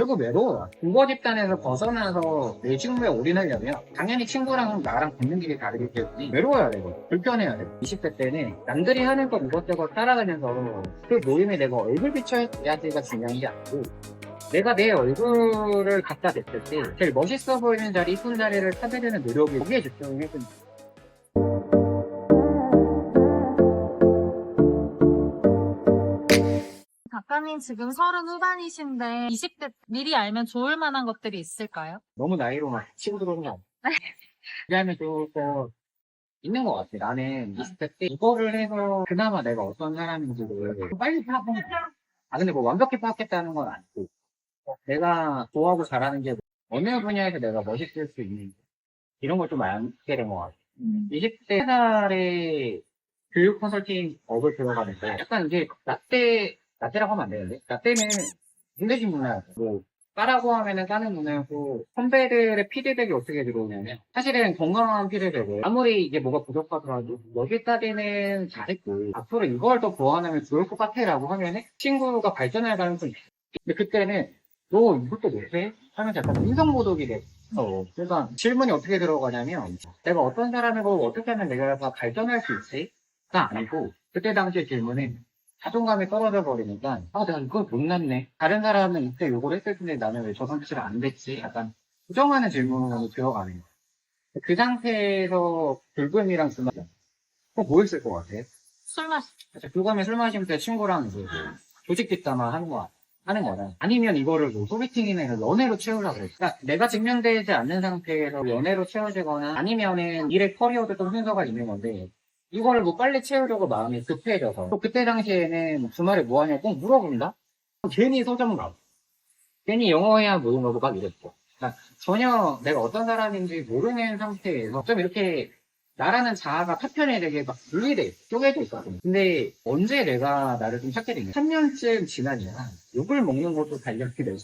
그리고 외로워요. 군거 집단에서 벗어나서 내 친구에 올인하려면 당연히 친구랑 나랑 걷는 길이 다르기 때문에 외로워야 되고 불편해야 되고 20대 때는 남들이 하는 것 이것저것 따라가면서 그 모임에 내가 얼굴 비춰야지가 중요한 게 아니고 내가 내 얼굴을 갖다 댔을 때 제일 멋있어 보이는 자리, 이쁜 자리를 찾으려는 노력이 거기에 집중을 해준 작가님 지금 30 후반이신데 20대 미리 알면 좋을 만한 것들이 있을까요? 너무 나이로 막 치고 들어오는 게 아니야. 얘기하면 좋을 거 있는 것 같아. 나는 20대 때 이거를 해서 그나마 내가 어떤 사람인지를 빨리 파악한 거야. 근데 뭐 완벽히 파악했다는 건 아니고 내가 좋아하고 잘하는 게 어느 분야에서 내가 멋있을 수 있는지 이런 걸 좀 알게 된 것 같아. 20대 한 달에 교육 컨설팅 업을 들어가는데 약간 이제 라떼라고 하면 안 되는데 라떼는 힘드신 문화였어. 뭐 까라고 하면은 까는 문화였고 선배들의 피드백이 어떻게 들어오냐면 사실은 건강한 피드백을 아무리 이게 뭐가 부족하더라도 여기까지는 잘했고 앞으로 이걸 더 보완하면 좋을 것 같아 라고 하면은 친구가 발전할 가능성이 있어. 근데 그때는 너 이것도 못해? 하면 약간 인성모독이 돼. 그러니까 질문이 어떻게 들어가냐면 내가 어떤 사람이고 어떻게 하면 내가 다 발전할 수 있지? 가 아니고 그때 당시의 질문은 자존감이 떨어져 버리니까 내가 이걸 못났네. 다른 사람은 이때 요걸 했을 텐데 나는 왜 저 상태로 안 됐지? 약간 부정하는 질문으로 들어가는 거야. 그 상태에서 불금이랑 술 마시면 뭐 했을 것 같아? 술 마시. 불금에 술 마시면서 친구랑 이제 조직 뒷담화 하는 거나 아니면 이거를 뭐 소개팅이나 이런 연애로 채우려고 그래. 그러니까 내가 증명되지 않는 상태에서 연애로 채워지거나 아니면은 일의 커리어도 좀 순서가 있는 건데 이거를 뭐 빨리 채우려고 마음이 급해져서 또 그때 당시에는 주말에 뭐 하냐고 꼭 물어본다? 괜히 서점 가고 괜히 영어해야 모르고 막 이랬고 그러니까 전혀 내가 어떤 사람인지 모르는 상태에서 좀 이렇게 나라는 자아가 파편에 되게 막 분리돼 쪼개져 있거든. 근데 언제 내가 나를 좀 찾게 된 거야? 3년쯤 지나니까 욕을 먹는 것도 달력이 되고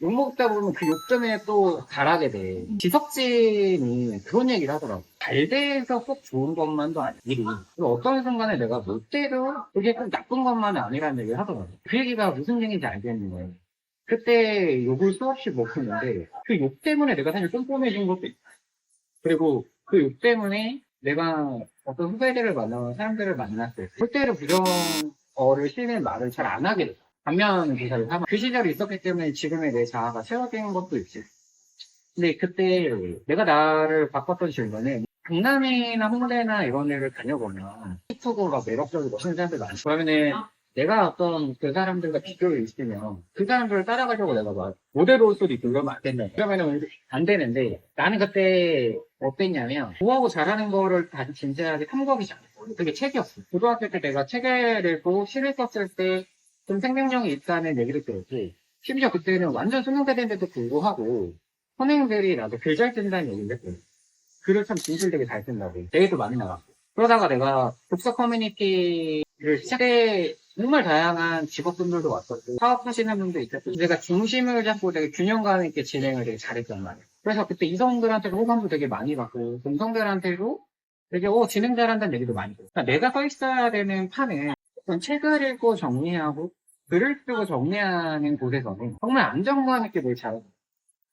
욕 먹다 보면 그 욕 때문에 또 잘하게 돼. 지석진이 그런 얘기를 하더라고. 잘 돼서 꼭 좋은 것만도 아니고 어떤 순간에 내가 못 돼도 그게 꼭 나쁜 것만은 아니라는 얘기를 하더라고. 그 얘기가 무슨 얘기인지 알겠는 거예요. 그때 욕을 수없이 먹었는데 그 욕 때문에 내가 사실 꼼꼼해진 것도 있고 그리고 그 욕 때문에 내가 어떤 후배들을 만나거나 사람들을 만났을 때 그때를 부정어를 실는 말을 잘 안 하게 됐어. 반면 기사를 하면 그 시절이 있었기 때문에 지금의 내 자아가 채워진 것도 있지. 근데 그때 내가 나를 바꿨던 질문은 강남이나 홍대나 이런 데를 다녀보면 피투고가 매력적이고 멋있는 사람들 많지. 그러면은 내가 어떤 그 사람들과 비교를 있으면 그 사람들을 따라가려고 내가 막 모델 올 수도 있고 그러면 안 된다. 그러면은 안 되는데 나는 그때 어땠냐면 좋아하고 잘하는 거를 다시 진지하게 탐구하기 시작했어. 그게 책이었어. 고등학교 때 내가 책을 읽고 시를 썼을 때 좀 생명력이 있다는 얘기를 들었지. 심지어 그때는 완전 수능대인데도 불구하고 선생님들이 나도 글 잘 쓴다는 얘기를 했거든. 글을 참 진실되게 잘 쓴다고. 대회도 많이 나갔고. 그러다가 내가 독서 커뮤니티를 시작해 정말 다양한 직업분들도 왔었고 사업하시는 분도 있었고 내가 중심을 잡고 되게 균형감 있게 진행을 되게 잘했단 말이야. 그래서 그때 이성들한테도 호감도 되게 많이 받고 동성들한테도 되게 진행 잘한다는 얘기도 많이 들어. 그러니까 내가 서 있어야 되는 판은 어떤 책을 읽고 정리하고 글을 쓰고 정리하는 곳에서는 정말 안정감 있게 뭘 잘하고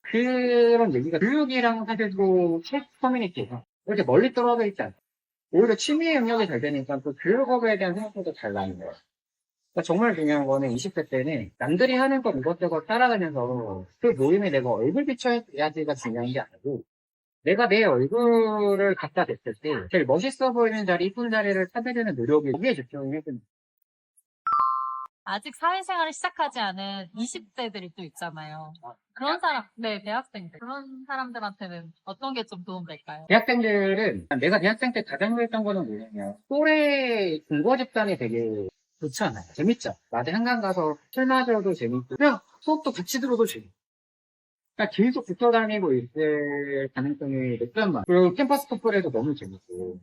그런 얘기가 교육이랑 사실 책 커뮤니티에서 이렇게 멀리 떨어져 있지 않아. 오히려 취미 영역이 잘 되니까 또 교육업에 대한 생각도 잘 나는 거야. 그러니까 정말 중요한 거는 20대 때는 남들이 하는 것 이것저것 따라가면서 그 모임에 내가 얼굴 비춰야지가 중요한 게 아니고 내가 내 얼굴을 갖다 댔을 때 제일 멋있어 보이는 자리, 이쁜 자리를 찾으려는 노력이 거기에 집중을 해주는 아직 사회생활을 시작하지 않은 20대들이 또 있잖아요. 그런 사람, 네, 대학생들. 그런 사람들한테는 어떤 게 좀 도움될까요? 대학생들은 내가 대학생 때 가장 좋아했던 거는 뭐냐면 또래 중고 집단이 되게 좋잖아요. 재밌죠? 낮에 한강 가서 술 마셔도 재밌고 그냥 수업도 같이 들어도 재밌고 그러니까 계속 붙어 다니고 있을 가능성이 높단 말이에요. 그리고 캠퍼스 커플에도 너무 재밌고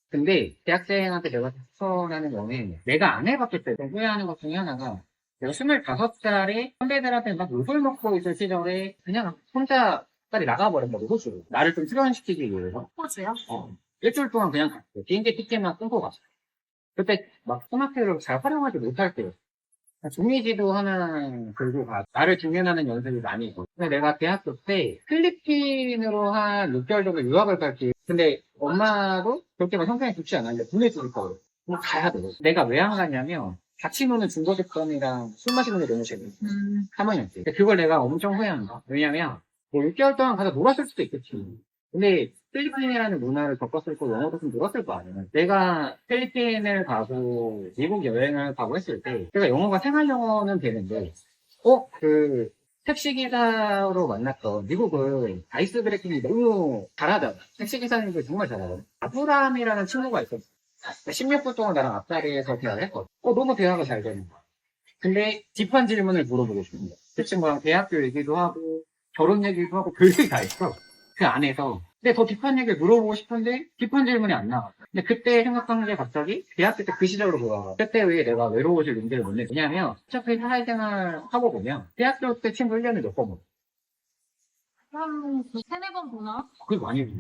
근데 대학생한테 내가 추천하는 거는 내가 안 해봤기 때문에 후회하는 것 중에 하나가 내가 25살에 선배들한테 막 욕을 먹고 있을 시절에 그냥 혼자 빨리 나가버린 거지 호주로 나를 좀 출연시키기 위해서 호주요? 일주일 동안 그냥 갔어 비행기 티켓만 끊고 갔어 그때 막 스마트를 잘 활용하지 못할 때였어 종이지도 하나 들고 가. 나를 직면하는 연습이 많이 있고. 근데 내가 대학교 때 필리핀으로 한 6개월 정도 유학을 갈게. 근데 엄마도 그렇게 막 형편이 좋지 않았는데 보내주니까 그럼 가야 돼. 내가 왜 안 가냐면 같이 노는 중고등학생이랑 술 마시는 게 너무 재밌어. 3학년 때. 근데 그걸 내가 엄청 후회한다. 왜냐면 뭐 6개월 동안 가서 놀았을 수도 있겠지. 근데 필리핀이라는 문화를 겪었을 거고 영어도 좀 늘었을 거 아니야. 내가 필리핀을 가고 미국 여행을 가고 했을 때 제가 영어가 생활 영어는 되는데 그 택시기사로 만났던 미국은 아이스 브레이킹이 너무 잘하잖아. 택시기사님들 정말 잘하거든. 아브라함이라는 친구가 있었어. 16분 동안 나랑 앞자리에서 대화를 했거든. 너무 대화가 잘 되는 거야. 근데 딥한 질문을 물어보고 싶은 거야. 그 친구랑 대학교 얘기도 하고 결혼 얘기도 하고 별게 다 있어. 그 안에서. 근데 더 딥한 얘기를 물어보고 싶은데 딥한 질문이 안 나와. 근데 그때 생각한 게 갑자기 대학교 때 그 시절로 돌아가. 그때 왜 내가 외로워질 용기를 못 냈냐. 왜냐면 어차피 사회생활 하고 보면 대학교 때 친구 1년에 몇 번 보고. 한 세네 번 보나? 그게 많이 보고.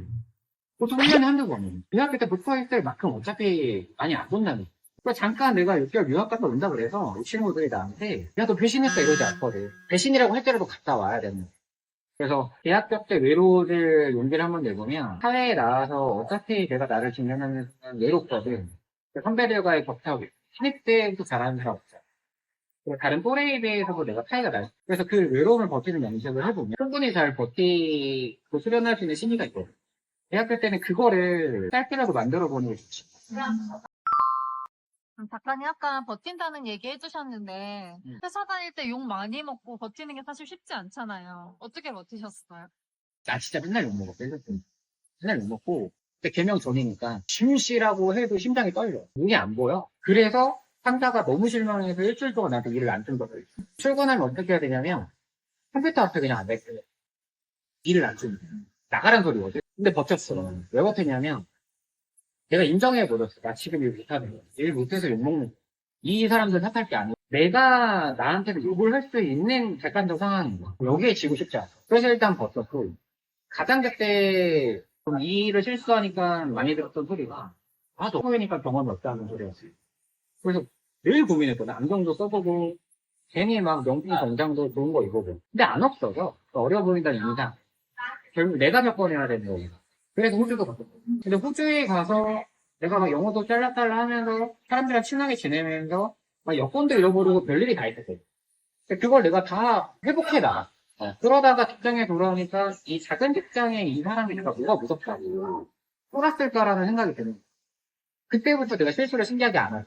보통 1년에 한두 번이에요. 대학교 때 붙어있을 만큼 어차피 많이 안 본다는 거야. 그래서 잠깐 내가 6개월 유학 갔다 온다 그래서 이 친구들이 나한테 야 너 배신했어 이러지 않거든. 배신이라고 할때라도 갔다 와야 되는 거야. 그래서 대학교 때 외로워질 용기를 한번 내보면 사회에 나와서 어차피 내가 나를 직면하는 순간 외롭거든. 선배들과의 격차가 신입 때도 잘하는 사람 없잖아. 그리고 다른 또래에 비해서도 내가 차이가 나요. 그래서 그 외로움을 버티는 연습을 해보면 충분히 잘 버티고 수련할 수 있는 심리가 있거든. 대학교 때는 그거를 짧게라도 만들어 보는 게 좋지. 작가님 아까 버틴다는 얘기 해주셨는데 회사 다닐 때 욕 많이 먹고 버티는 게 사실 쉽지 않잖아요. 어떻게 버티셨어요? 나 진짜 맨날 욕먹었어. 맨날 욕먹고 근데 개명 전이니까 심씨라고 해도 심장이 떨려. 눈이 안 보여. 그래서 상사가 너무 실망해서 일주일 동안 나한테 일을 안 준 거예요. 출근하면 어떻게 해야 되냐면 컴퓨터 앞에 그냥 앉아있어. 일을 안 주는 거야. 나가란 소리거든. 근데 버텼어. 왜 버텼냐면 내가 인정해버렸어. 나 지금 일 못하는 거. 일 못해서 욕먹는 거. 이 사람들 탓할 게 아니고 내가 나한테도 욕을 할 수 있는 객관적 상황인 거야. 여기에 지고 싶지 않아. 그래서 일단 버텼고 가장 그때 좀 이 일을 실수하니까 많이 들었던 소리가 너 후회니까 경험이 없다는 소리였어요. 그래서 늘 고민했거든. 안경도 써보고 괜히 막 명품 정장도 좋은 거 입어보고 근데 안 없어져. 어려 보인다는 인상. 결국 내가 겪어내야 되는 거예요. 그래서 호주도 갔거든. 근데 호주에 가서 내가 막 영어도 짤랑짤랑 하면서 사람들이랑 친하게 지내면서 막 여권도 잃어버리고 별일이 다 있었거든. 근데 그걸 내가 다 회복해 나가. 그러다가 직장에 돌아오니까 이 작은 직장에 이 사람이니까 뭐가 무섭다고 쫄았을까라는 생각이 드는 거야. 그때부터 내가 실수를 신기하게 안 하고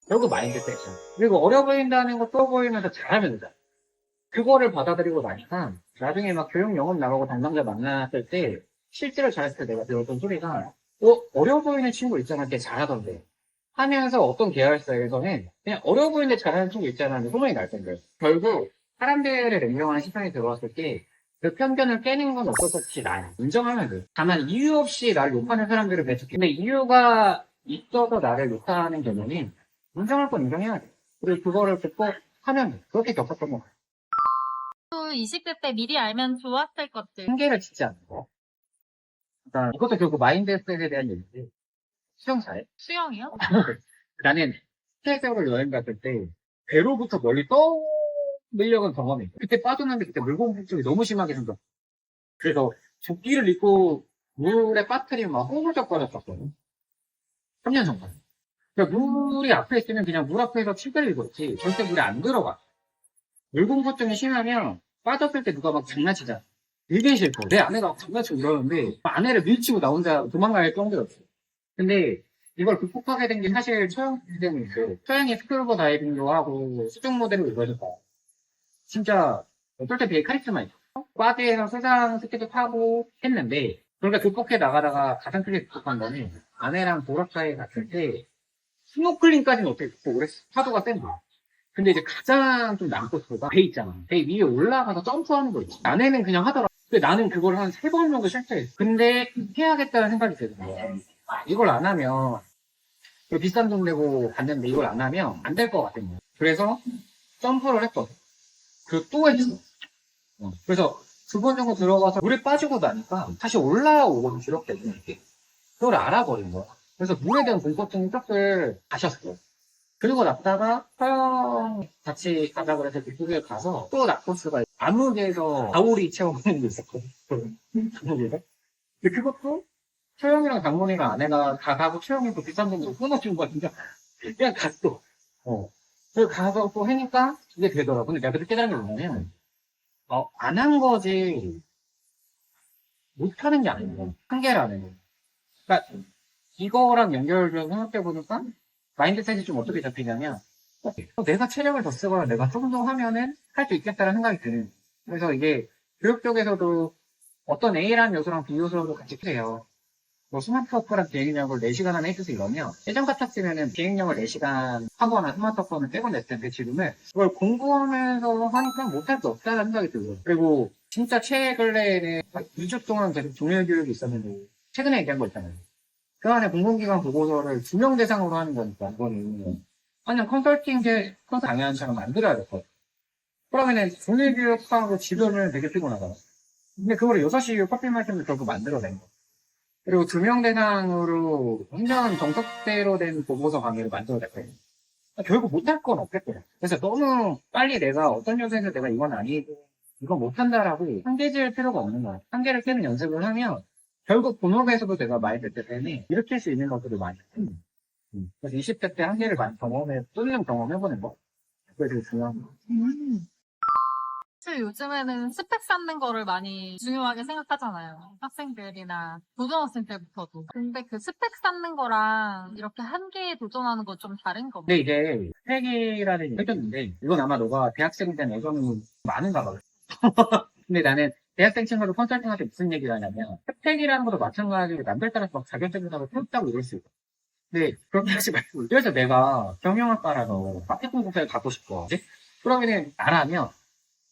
결국 마인드 세션. 그리고 어려 보인다는 거 또 보이면서 잘하면 되잖아. 그거를 받아들이고 나니까 나중에 막 교육 영업 나가고 담당자 만났을 때 실제로 잘했을 때 내가 들었던 소리가 어려 보이는 친구 있잖아. 걔 잘하던데. 하면서 어떤 계열사에서는 그냥 어려 보이는데 잘하는 친구 있잖아. 소문이 날 텐데. 결국 사람들의 냉정한 시선이 들어왔을 때 그 편견을 깨는 건 어쩔 수 없이 나야. 인정하면 돼. 다만 이유 없이 나를 욕하는 사람들을 배척해. 근데 이유가 있어서 나를 욕하는 경우는 인정할 건 인정해야 돼. 그리고 그거를 극복하면 돼. 그렇게 겪었던 거 같아. 또 20대 때 미리 알면 좋았을 것들. 한계를 짓지 않는 거. 그러니까 이것도 결국 마인드셋에 대한 얘기인데 수영 잘해? 수영이요? 나는 스케이트를 여행 갔을 때 배로부터 멀리 떠밀려간 경험이 있어. 그때 빠졌는데 그때 물공폭증이 너무 심하게 생겼어. 그래서 조끼를 입고 물에 빠뜨리면 막 호물적거렸었거든. 3년 전까지. 그러니까 물이 앞에 있으면 그냥 물 앞에서 칠배를 입었지 절대 물에 안 들어가. 물공포증이 심하면 빠졌을 때 누가 막 장난치잖아. 되게 싫고 내 아내가 막 장난치고 이러는데 아내를 밀치고 나 혼자 도망갈 정도였어. 근데 이걸 극복하게 된 게 사실 처형 때문이고 처형이 스쿠버 다이빙도 하고 수중 모델을 입어줬다. 진짜 어떨 때 되게 카리스마 있어. 바디에서 수상 스케줄 타고 했는데 그러니까 극복해 나가다가 가장 크게 극복한 거는 아내랑 보라카이 갔을 때 스노클링까지는 어떻게 극복을 했어. 파도가 센 거야. 근데 이제 가장 좀 난코스가 배 있잖아. 배 위에 올라가서 점프하는 거 있지. 아내는 그냥 하더라. 근데 나는 그걸 한 3번 정도 실패했어. 근데 해야겠다는 생각이 드는 거야. 이걸 안 하면 비싼 돈 내고 갔는데 이걸 안 하면 안 될 것 같은 거야. 그래서 점프를 했거든. 그리고 또 했어. 그래서 2번 정도 들어가서 물에 빠지고 나니까 다시 올라오고 이렇게 그걸 알아버린 거야. 그래서 물에 대한 공포증이 조금 가셨어. 그리고 났다가 서영 같이 가자 그래서 그쪽에 가서 또 낙코스가 암흑에서 가오리 체험하는 게 있었거든. 암흑에서. 근데 그것도 서영이랑 장모님이랑 아내가 다 가고 체험이 또 비싼 돈으로 끊어준 거야. 진짜 그냥 갔어. 그래서 가서 또 하니까 이게 되더라고. 근데 내가 그때 깨달은 게 뭐냐면 안 한 거지 못하는 게 아니고 한계라는 거. 그러니까 이거랑 연결해서 생각해보니까 마인드셋이 좀 어떻게 잡히냐면 내가 체력을 더 쓰거나 내가 좀 더 하면은 할 수 있겠다는 생각이 드는. 그래서 이게 교육 쪽에서도 어떤 A라는 요소랑 B 요소도 같이 해요. 뭐 스마트워크랑 비행력을 4시간 안에 해주세요 이러면 예전 같았으면은 비행력을 4시간 하거나 스마트워크는 빼고 냈을 텐데 지금은 그걸 공부하면서 하니까 못할 수 없다는 생각이 들어요. 그리고 진짜 최근에는 2주 동안 계속 종료 교육이 있었는데 최근에 얘기한 거 있잖아요. 그 안에 공공기관 보고서를 2명 대상으로 하는 거니까 이거는 그냥 컨설팅 강연처럼 만들어야 될 거예요. 그러면은 종료 교육하고 지도는 되게 피곤하잖아. 근데 그거를 6시 커피 마시면서 결국 만들어낸 거. 그리고 2명 대상으로 완전 정석대로 된 보고서 강의를 만들어냈거든요. 결국 못할 건 없겠더라고요. 그래서 너무 빨리 내가 어떤 요소에서 내가 이건 아니고 이건 못한다라고 한계질 필요가 없는 거야. 한계를 깨는 연습을 하면 결국 본업에서도 내가 많이 됐기 때문에 일으킬 수 있는 것들을 많이 해요. 그래서 20대 때 한계를 많이 뚫는 경험해보는 거. 그게 되게 중요한 거. 사실 요즘에는 스펙 쌓는 거를 많이 중요하게 생각하잖아요. 학생들이나 고등학생 때부터도. 근데 그 스펙 쌓는 거랑 이렇게 한계에 도전하는 거 좀 다른 거. 근데 이제 스펙이라는 얘기 해줬는데 이건 아마 너가 대학생에 대한 애정이 많은가 봐. 근데 나는 대학생 친구들 컨설팅할 때 무슨 얘기를 하냐면 스펙이라는 것도 마찬가지로 남들 따라서 막 자격증이라고 태웠다고 이럴 수 있어. 근데 그렇게 하지 말고 그래서 내가 경영학과라서 마케팅 공사에 가고 싶어. 그치? 그러면은 나라면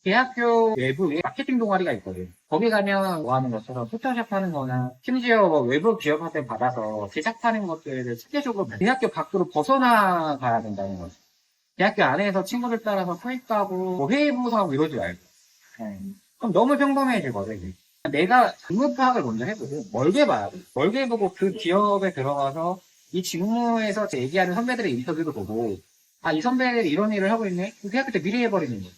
대학교 외부에 마케팅 동아리가 있거든. 거기 가면 뭐 하는 것처럼 포토샵 하는 거나 심지어 뭐 외부 기업한테 받아서 제작하는 것들을 체계적으로 대학교 밖으로 벗어나가야 된다는 거지. 대학교 안에서 친구들 따라서 수익하고 뭐 회의보고서하고 이러지 말고. 그럼 너무 평범해지거든. 이게. 내가 직무 파악을 먼저 해보고 멀게 봐야 돼. 멀게 보고 그 기업에 들어가서 이 직무에서 얘기하는 선배들의 인터뷰도 보고 아, 이 선배들이 이런 일을 하고 있네? 대학교 때 미리 해버리는 거야.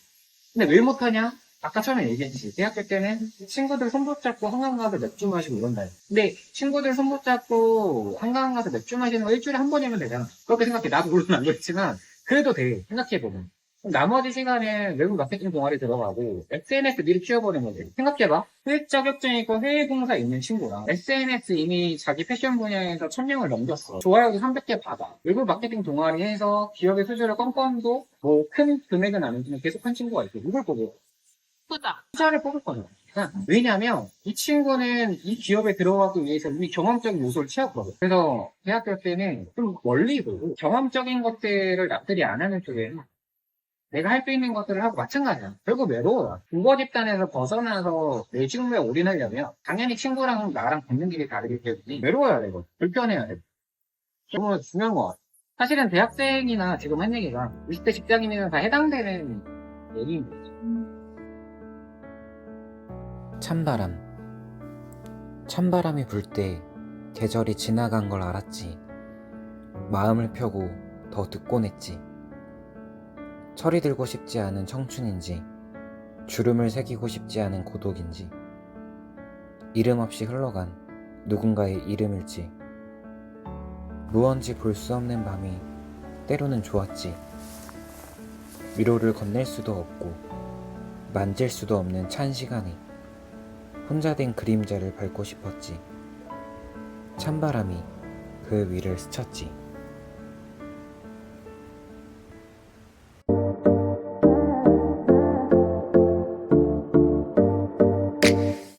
근데 왜 못하냐? 아까 처음에 얘기했지. 대학교 때는 친구들 손 붙잡고 한강 가서 맥주 마시고 이런다. 근데 친구들 손 붙잡고 한강 가서 맥주 마시는 거 일주일에 한 번이면 되잖아. 그렇게 생각해. 나도 물론 안 그렇지만 그래도 돼. 생각해보면. 나머지 시간에 외국 마케팅 동아리 들어가고 SNS 미리 키워버리는 거지. 생각해봐. 회계 자격증 있고 회계 공사 있는 친구랑 SNS 이미 자기 패션 분야에서 1000명을 넘겼어. 좋아요도 300개 받아. 외국 마케팅 동아리 해서 기업의 수주를 껌껌도 뭐 큰 금액은 아니지만 계속 한 친구가 있고 누굴 보고 투자를 뽑을 거잖아. 왜냐면 이 친구는 이 기업에 들어가기 위해서 이미 경험적인 요소를 채웠거든. 그래서 대학교 때는 좀 멀리 보고 경험적인 것들을 남들이 안 하는 쪽에 내가 할 수 있는 것들을 하고 마찬가지야. 결국 외로워. 부모 집단에서 벗어나서 내 직무에 올인하려면 당연히 친구랑 나랑 걷는 길이 다르기 때문에 외로워야 되고 불편해야 되고 너무 중요한 것 같아. 사실은 대학생이나 지금 한 얘기가 20대 직장인이면 다 해당되는 얘기인 거지. 찬바람. 찬바람이 불 때 계절이 지나간 걸 알았지. 마음을 펴고 더 듣곤 했지. 철이 들고 싶지 않은 청춘인지 주름을 새기고 싶지 않은 고독인지 이름 없이 흘러간 누군가의 이름일지 무언지 볼 수 없는 밤이 때로는 좋았지. 위로를 건넬 수도 없고 만질 수도 없는 찬 시간에 혼자 된 그림자를 밟고 싶었지. 찬바람이 그 위를 스쳤지.